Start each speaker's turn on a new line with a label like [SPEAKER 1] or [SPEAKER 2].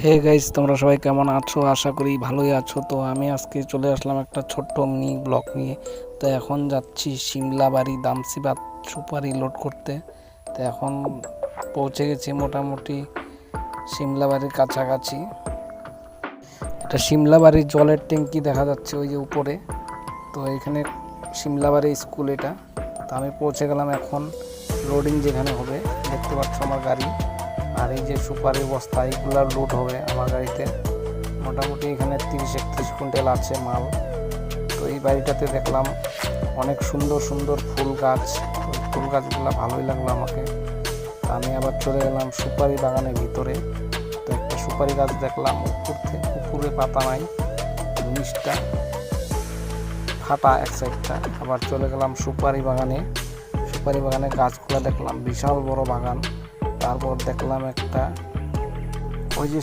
[SPEAKER 1] Hey guys, তোমরা সবাই কেমন আছো? আশা করি ভালোই আছো। তো আমি আজকে চলে আসলাম একটা ছোট্ট মিনি ব্লগ নিয়ে। তো এখন যাচ্ছি সিমলাবাড়ি দামসিবাদ সুপারি লোড করতে। তো এখন পৌঁছে গেছি মোটামুটি সিমলাবাড়ির কাছাকাছি। এটা সিমলাবাড়ির জলের ট্যাঙ্কি দেখা যাচ্ছে ওই যে উপরে। তো এখানে সিমলাবাড়ি স্কুল এটা। তো আমি পৌঁছে গেলাম এখন লোডিং যেখানে হবে। দেখতে পাচ্ছ আমার গাড়ি, আর এই যে সুপারি বস্তা এইগুলো লোড হবে আমার গাড়িতে। মোটামুটি এখানে 30-31 কুইন্টাল আছে মাল। তো এই বাড়িটাতে দেখলাম অনেক সুন্দর সুন্দর ফুল গাছ। ওই ফুল গাছগুলো ভালোই লাগলো আমাকে। আমি আবার চলে গেলাম সুপারি বাগানের ভিতরে। তো একটা সুপারি গাছ দেখলাম উপরে পাতা নাই, জিনিসটা ফাটা এক সাইডটা। আবার চলে গেলাম সুপারি বাগানে গাছগুলো দেখলাম বিশাল বড় বাগান। তারপর দেখলাম একটা ওই যে